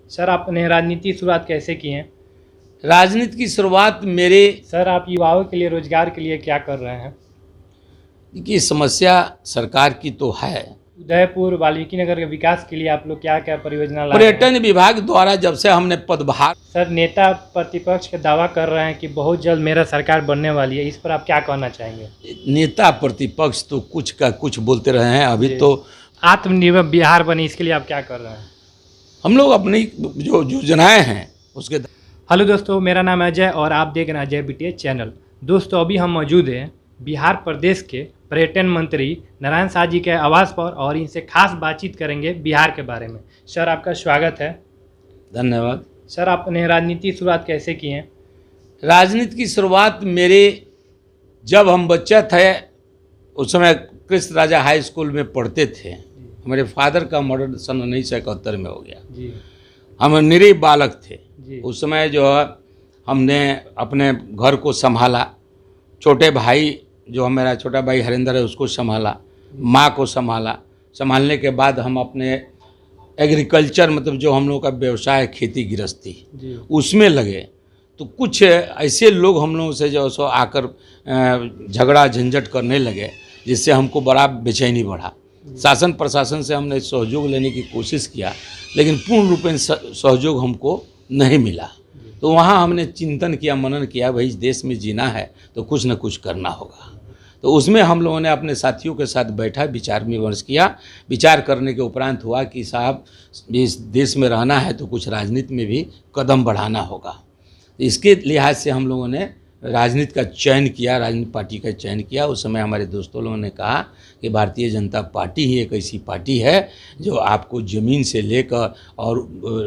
Sir, आपने राजनीति शुरुआत कैसे की है? राजनीति की शुरुआत मेरे सर, आप युवाओं के लिए रोजगार के लिए क्या कर रहे हैं? की समस्या सरकार की तो है। उदयपुर वाल्मीकि नगर के विकास के लिए आप लोग क्या क्या परियोजना ला रहे हैं? पर्यटन विभाग द्वारा जब से हमने पदभार सर, नेता प्रतिपक्ष का दावा कर रहे हैं कि बहुत जल्द मेरा सरकार बनने वाली है, इस पर आप क्या कहना चाहेंगे? नेता प्रतिपक्ष तो कुछ का कुछ बोलते रहे हैं। अभी तो आत्मनिर्भर बिहार बने, इसके लिए आप क्या कर रहे हैं? हम लोग अपनी जो योजनाएं हैं उसके। हेलो दोस्तों, मेरा नाम है अजय और आप देख रहे हैं अजय BTH चैनल। दोस्तों, अभी हम मौजूद हैं बिहार प्रदेश के पर्यटन मंत्री नारायण शाह जी के आवास पर और इनसे खास बातचीत करेंगे बिहार के बारे में। सर, आपका स्वागत है। धन्यवाद। सर, आपने राजनीति शुरुआत कैसे की है? राजनीति की शुरुआत मेरे जब हम बच्चा थे उस समय कृष्ण राजा हाई स्कूल में पढ़ते थे। हमारे फादर का मर्डर सन 1971 में हो गया जी। हम निरीह बालक थे जी। उस समय। जो है हमने अपने घर को संभाला, छोटे भाई जो मेरा छोटा भाई हरिंदर है उसको संभाला, माँ को संभाला। संभालने के बाद हम अपने एग्रीकल्चर मतलब जो हम लोग का व्यवसाय खेती गृहस्थी उसमें लगे। तो कुछ ऐसे लोग हम लोगों से जो सो आकर झगड़ा झंझट करने लगे, जिससे हमको बड़ा बेचैनी बढ़ा। शासन प्रशासन से हमने सहयोग लेने की कोशिश किया, लेकिन पूर्ण रूप में सहयोग हमको नहीं मिला। तो वहाँ हमने चिंतन किया, मनन किया, भाई इस देश में जीना है तो कुछ न कुछ करना होगा। तो उसमें हम लोगों ने अपने साथियों के साथ बैठा, विचार विमर्श किया। विचार करने के उपरांत हुआ कि साहब इस देश में रहना है तो कुछ राजनीति में भी कदम बढ़ाना होगा। इसके लिहाज से हम लोगों ने राजनीति का चयन किया, राजनीतिक पार्टी का चयन किया। उस समय हमारे दोस्तों लोगों ने कहा कि भारतीय जनता पार्टी ही एक ऐसी पार्टी है जो आपको ज़मीन से लेकर और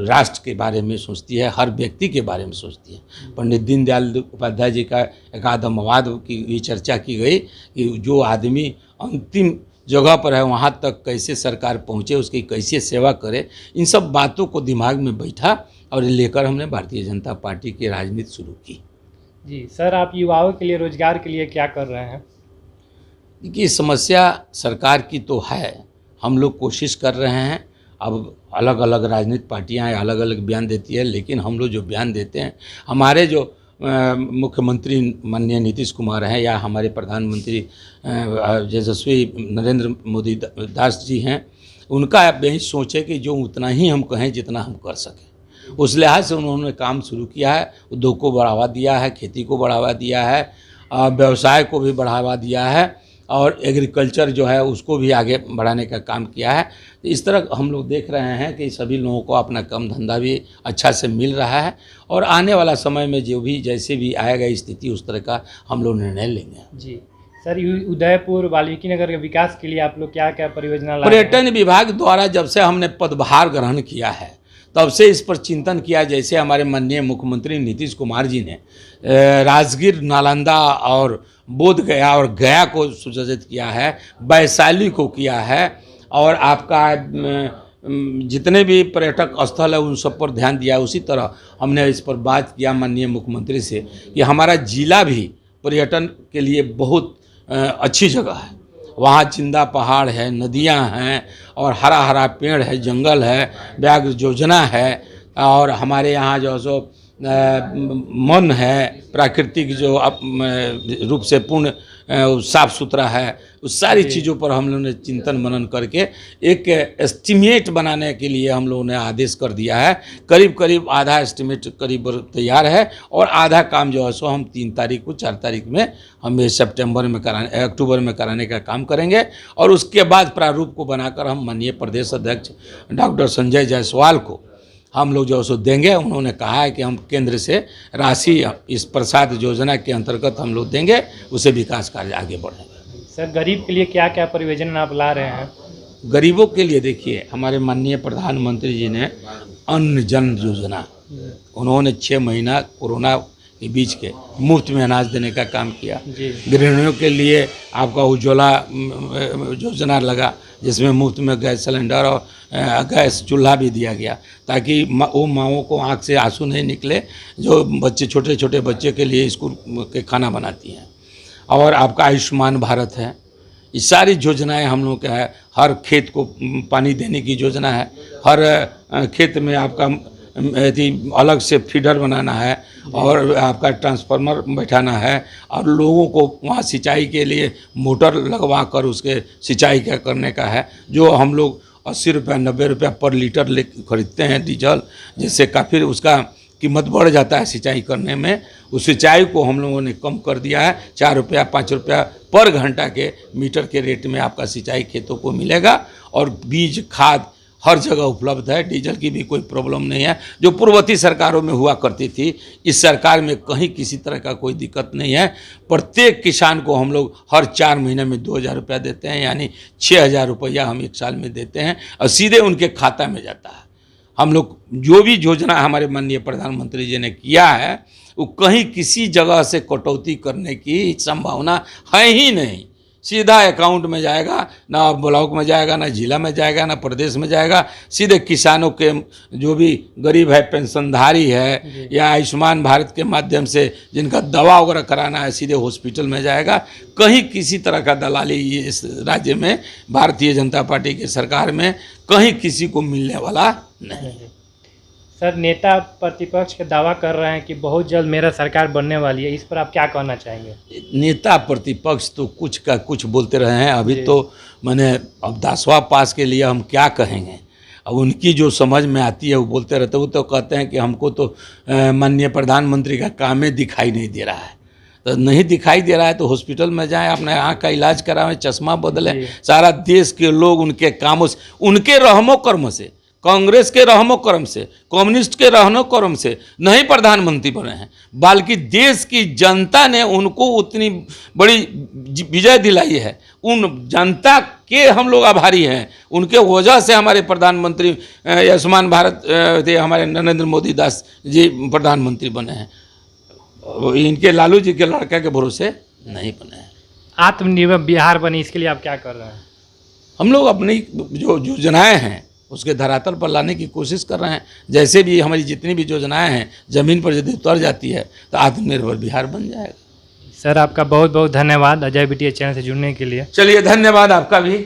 राष्ट्र के बारे में सोचती है, हर व्यक्ति के बारे में सोचती है। पंडित दीनदयाल उपाध्याय जी का एक आदमवाद की ये चर्चा की गई कि जो आदमी अंतिम जगह पर है वहाँ तक कैसे सरकार पहुँचे, उसकी कैसे सेवा करे। इन सब बातों को दिमाग में बैठा और लेकर हमने भारतीय जनता पार्टी की राजनीति शुरू की। जी सर, आप युवाओं के लिए रोजगार के लिए क्या कर रहे हैं? कि समस्या सरकार की तो है, हम लोग कोशिश कर रहे हैं। अब अलग अलग राजनीतिक पार्टियां अलग अलग बयान देती है, लेकिन हम लोग जो बयान देते हैं, हमारे जो मुख्यमंत्री माननीय नीतीश कुमार हैं या हमारे प्रधानमंत्री यशस्वी नरेंद्र मोदी दास जी हैं, उनका यही सोच है कि जो उतना ही हम कहें जितना हम कर सकें। उस लिहाज से उन्होंने काम शुरू किया है, उद्योग को बढ़ावा दिया है, खेती को बढ़ावा दिया है, व्यवसाय को भी बढ़ावा दिया है और एग्रीकल्चर जो है उसको भी आगे बढ़ाने का काम किया है। तो इस तरह हम लोग देख रहे हैं कि सभी लोगों को अपना कम धंधा भी अच्छा से मिल रहा है और आने वाला समय में जो भी जैसे भी आएगा स्थिति उस तरह का हम लोग निर्णय लेंगे। जी सर, उदयपुर वाल्मीकि नगर के विकास के लिए आप लोग क्या क्या परियोजना ला रहे हैं? पर्यटन विभाग द्वारा जब से हमने पदभार ग्रहण किया है तब से इस पर चिंतन किया। जैसे हमारे माननीय मुख्यमंत्री नीतीश कुमार जी ने राजगीर, नालंदा और बोध गया और गया को सुसज्जित किया है, वैशाली को किया है और आपका जितने भी पर्यटक स्थल है उन सब पर ध्यान दिया। उसी तरह हमने इस पर बात किया माननीय मुख्यमंत्री से कि हमारा जिला भी पर्यटन के लिए बहुत अच्छी जगह है। वहाँ जिंदा पहाड़ है, नदियाँ हैं और हरा हरा पेड़ है, जंगल है, व्याघ्र योजना है और हमारे यहाँ जो सो मन है प्राकृतिक जो रूप से पूर्ण साफ सुथरा है। उस सारी चीज़ों पर हम लोगों ने चिंतन मनन करके एक एस्टिमेट बनाने के लिए हम लोगों ने आदेश कर दिया है। करीब करीब आधा एस्टिमेट करीब तैयार है और आधा काम जो है सो हम 3 तारीख को 4 तारीख में हम अक्टूबर में कराने का काम करेंगे और उसके बाद प्रारूप को बनाकर हम माननीय प्रदेश अध्यक्ष डॉक्टर संजय जायसवाल को हम लोग जो सो देंगे। उन्होंने कहा है कि हम केंद्र से राशि इस प्रसाद योजना के अंतर्गत हम लोग देंगे, उसे विकास कार्य आगे बढ़ेंगे। सर, गरीब के लिए क्या क्या परियोजना आप ला रहे हैं? गरीबों के लिए देखिए, हमारे माननीय प्रधानमंत्री जी ने अन्न जन योजना, उन्होंने 6 महीना कोरोना के बीच के मुफ्त में अनाज देने का काम किया। गृहिणियों के लिए आपका उज्ज्वला योजना लगा, जिसमें मुफ्त में गैस सिलेंडर और गैस चूल्हा भी दिया गया, ताकि वो माँओं को आँख से आंसू नहीं निकले जो बच्चे छोटे छोटे बच्चे के लिए स्कूल के खाना बनाती हैं। और आपका आयुष्मान भारत है, ये सारी योजनाएं हम लोग का है। हर खेत को पानी देने की योजना है, हर खेत में आपका अलग से फीडर बनाना है और आपका ट्रांसफार्मर बैठाना है और लोगों को वहाँ सिंचाई के लिए मोटर लगवा कर उसके सिंचाई का करने का है। जो हम लोग 80 रुपया 90 रुपया पर लीटर ले खरीदते हैं डीजल, जिससे काफ़ी उसका कीमत बढ़ जाता है सिंचाई करने में। उस सिंचाई को हम लोगों ने कम कर दिया है। 4 रुपया 5 रुपया पर घंटा के मीटर के रेट में आपका सिंचाई खेतों को मिलेगा और बीज खाद हर जगह उपलब्ध है। डीजल की भी कोई प्रॉब्लम नहीं है, जो पूर्ववर्ती सरकारों में हुआ करती थी। इस सरकार में कहीं किसी तरह का कोई दिक्कत नहीं है। प्रत्येक किसान को हम लोग हर 4 महीने में 2000 रुपया देते हैं, यानी 6000 रुपया हम 1 साल में देते हैं और सीधे उनके खाता में जाता है। हम लोग जो भी योजना हमारे माननीय प्रधानमंत्री जी ने किया है, वो कहीं किसी जगह से कटौती करने की संभावना है ही नहीं। सीधा अकाउंट में जाएगा, ना ब्लॉक में जाएगा, ना जिला में जाएगा, ना प्रदेश में जाएगा। सीधे किसानों के जो भी गरीब है, पेंशनधारी है या आयुष्मान भारत के माध्यम से जिनका दवा वगैरह कराना है, सीधे हॉस्पिटल में जाएगा। कहीं किसी तरह का दलाली इस राज्य में भारतीय जनता पार्टी की सरकार में कहीं किसी को मिलने वाला नहीं। सर, नेता प्रतिपक्ष का दावा कर रहे हैं कि बहुत जल्द मेरा सरकार बनने वाली है, इस पर आप क्या कहना चाहेंगे? नेता प्रतिपक्ष तो कुछ का कुछ बोलते रहे हैं। अभी तो मैंने अब 10वां पास के लिए हम क्या कहेंगे। अब उनकी जो समझ में आती है वो बोलते रहते। वो तो कहते हैं कि हमको तो माननीय प्रधानमंत्री का काम ही दिखाई नहीं दे रहा है। तो नहीं दिखाई दे रहा है तो हॉस्पिटल में जाएं, अपने आँख का इलाज करावें, चश्मा बदलें। सारा देश के लोग उनके कामों से, उनके रहमो कर्म से, कांग्रेस के रहमो कर्म से, कम्युनिस्ट के रहमो कर्म से नहीं प्रधानमंत्री बने हैं, बल्कि देश की जनता ने उनको उतनी बड़ी विजय दिलाई है। उन जनता के हम लोग आभारी हैं। उनके वजह से हमारे प्रधानमंत्री आयुष्मान भारत थे, हमारे नरेंद्र मोदी दास जी प्रधानमंत्री बने हैं। इनके लालू जी के लड़के के भरोसे नहीं बने हैं। आत्मनिर्भर बिहार बने, इसके लिए आप क्या कर रहे हैं? हम लोग अपनी जो योजनाएं हैं उसके धरातल पर लाने की कोशिश कर रहे हैं। जैसे भी हमारी जितनी भी योजनाएं हैं ज़मीन पर यदि उतर जाती है तो आत्मनिर्भर बिहार बन जाएगा। सर, आपका बहुत बहुत धन्यवाद अजय बिटिया चैनल से जुड़ने के लिए। चलिए, धन्यवाद आपका भी।